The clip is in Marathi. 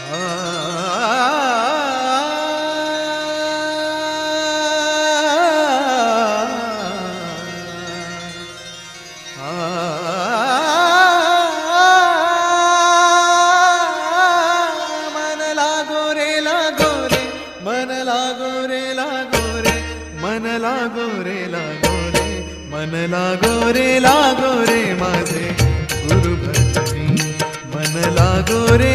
मन लागो रे लागो रे, मन लागो रे लागो रे, मन लागो रे लागो रे, मन लागो रे लागो रे माझे गुरु भजनी, मन लागो रे